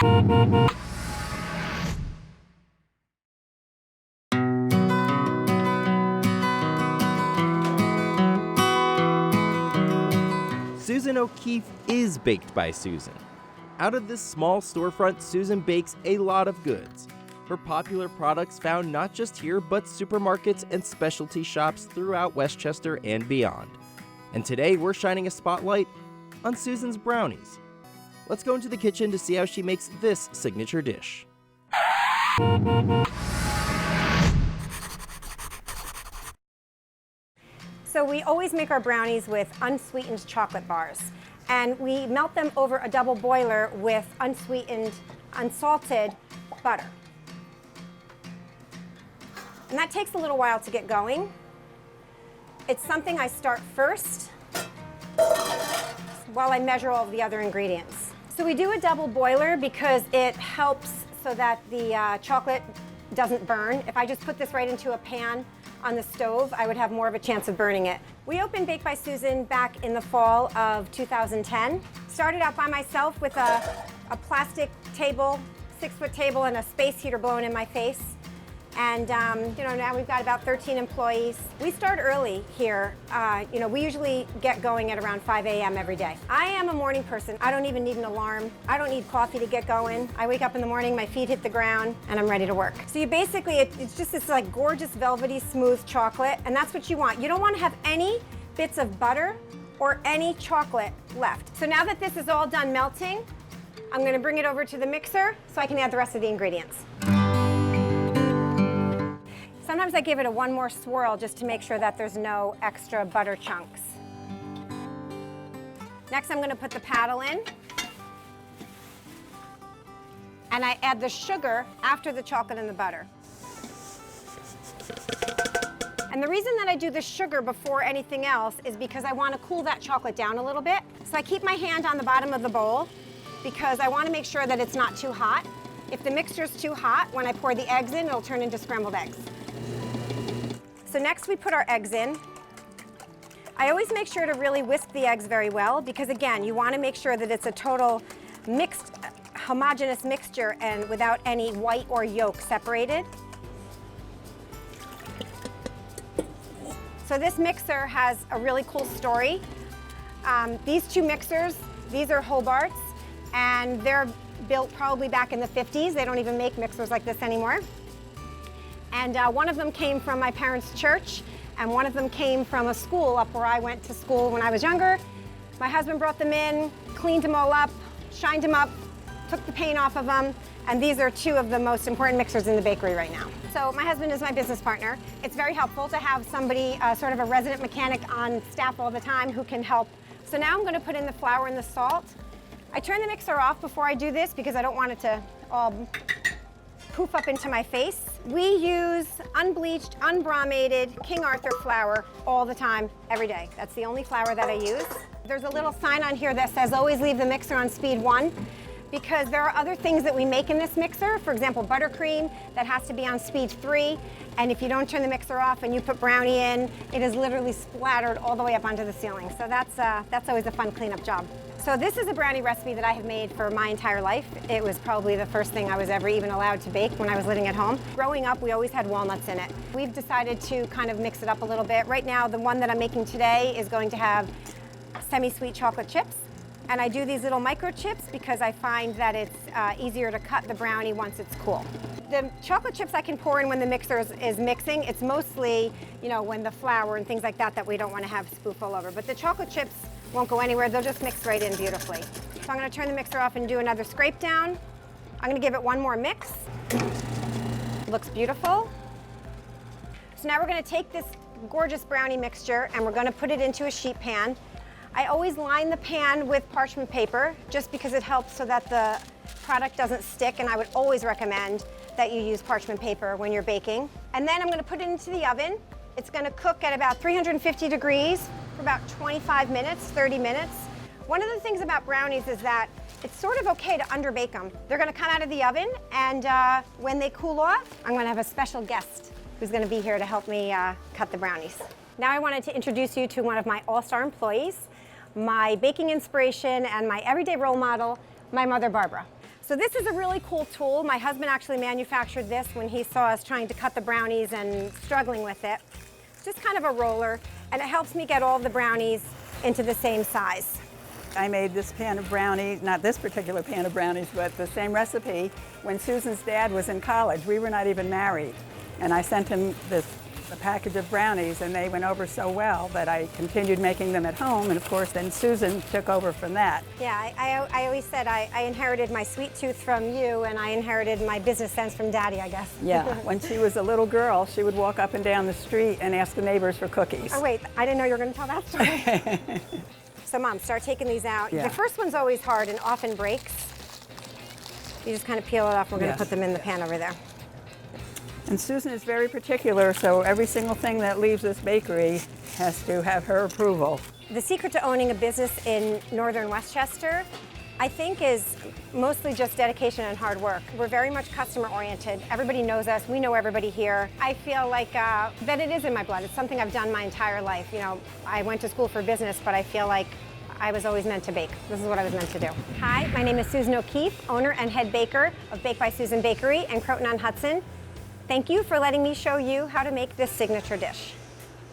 Susan O'Keefe is baked by Susan. Out of this small storefront, Susan bakes a lot of goods. Her popular products found not just here, but supermarkets and specialty shops throughout Westchester and beyond. And today we're shining a spotlight on Susan's brownies. Let's go into the kitchen to see how she makes this signature dish. So we always make our brownies with unsweetened chocolate bars. And we melt them over a double boiler with unsweetened, unsalted butter. And that takes a little while to get going. It's something I start first while I measure all of the other ingredients. So we do a double boiler because it helps so that the chocolate doesn't burn. If I just put this right into a pan on the stove, I would have more of a chance of burning it. We opened Baked by Susan back in the fall of 2010. Started out by myself with a plastic table, 6-foot table, and a space heater blowing in my face. And now we've got about 13 employees. We start early here. We usually get going at around 5 a.m. every day. I am a morning person. I don't even need an alarm. I don't need coffee to get going. I wake up in the morning, my feet hit the ground, and I'm ready to work. So you basically, it's just this like gorgeous, velvety, smooth chocolate, and that's what you want. You don't want to have any bits of butter or any chocolate left. So now that this is all done melting, I'm going to bring it over to the mixer so I can add the rest of the ingredients. Sometimes I give it one more swirl just to make sure that there's no extra butter chunks. Next, I'm going to put the paddle in. And I add the sugar after the chocolate and the butter. And the reason that I do the sugar before anything else is because I want to cool that chocolate down a little bit. So I keep my hand on the bottom of the bowl because I want to make sure that it's not too hot. If the mixture's too hot, when I pour the eggs in, it'll turn into scrambled eggs. So next we put our eggs in. I always make sure to really whisk the eggs very well because again, you want to make sure that it's a total mixed, homogeneous mixture and without any white or yolk separated. So this mixer has a really cool story. These two mixers, these are Hobarts, and they're built probably back in the 50s. They don't even make mixers like this anymore. And one of them came from my parents' church, and one of them came from a school up where I went to school when I was younger. My husband brought them in, cleaned them all up, shined them up, took the paint off of them, and these are two of the most important mixers in the bakery right now. So my husband is my business partner. It's very helpful to have somebody, sort of a resident mechanic on staff all the time who can help. So now I'm going to put in the flour and the salt. I turn the mixer off before I do this because I don't want it to all poof up into my face. We use unbleached, unbromated King Arthur flour all the time, every day. That's the only flour that I use. There's a little sign on here that says always leave the mixer on speed 1 because there are other things that we make in this mixer. For example, buttercream that has to be on speed 3. And if you don't turn the mixer off and you put brownie in, it is literally splattered all the way up onto the ceiling. So that's always a fun cleanup job. So this is a brownie recipe that I have made for my entire life. It was probably the first thing I was ever even allowed to bake when I was living at home. Growing up, we always had walnuts in it. We've decided to kind of mix it up a little bit. Right now, the one that I'm making today is going to have semi-sweet chocolate chips. And I do these little micro chips because I find that it's easier to cut the brownie once it's cool. The chocolate chips I can pour in when the mixer is mixing. It's mostly, when the flour and things like that we don't want to have spoof all over. But the chocolate chips won't go anywhere. They'll just mix right in beautifully. So I'm going to turn the mixer off and do another scrape down. I'm going to give it one more mix. Looks beautiful. So now we're going to take this gorgeous brownie mixture and we're going to put it into a sheet pan. I always line the pan with parchment paper just because it helps so that the product doesn't stick, and I would always recommend that you use parchment paper when you're baking. And then I'm going to put it into the oven. It's going to cook at about 350 degrees for about 25 minutes, 30 minutes. One of the things about brownies is that it's sort of okay to underbake them. They're going to come out of the oven, and when they cool off, I'm going to have a special guest who's going to be here to help me cut the brownies. Now I wanted to introduce you to one of my all-star employees, my baking inspiration and my everyday role model, my mother, Barbara. So this is a really cool tool. My husband actually manufactured this when he saw us trying to cut the brownies and struggling with it. It's just kind of a roller, and it helps me get all of the brownies into the same size. I made this pan of brownies, not this particular pan of brownies, but the same recipe when Susan's dad was in college. We were not even married. And I sent him a package of brownies, and they went over so well that I continued making them at home. And of course, then Susan took over from that. Yeah, I always said I inherited my sweet tooth from you, and I inherited my business sense from Daddy, I guess. Yeah, when she was a little girl, she would walk up and down the street and ask the neighbors for cookies. Oh wait, I didn't know you were going to tell that story. So Mom, start taking these out. Yeah. The first one's always hard and often breaks. You just kind of peel it off. We're going to Yes. put them in the pan over there. And Susan is very particular, so every single thing that leaves this bakery has to have her approval. The secret to owning a business in northern Westchester, I think, is mostly just dedication and hard work. We're very much customer oriented. Everybody knows us. We know everybody here. I feel like that it is in my blood. It's something I've done my entire life. You know, I went to school for business, but I feel like I was always meant to bake. This is what I was meant to do. Hi, my name is Susan O'Keefe, owner and head baker of Baked by Susan Bakery in Croton-on-Hudson. Thank you for letting me show you how to make this signature dish.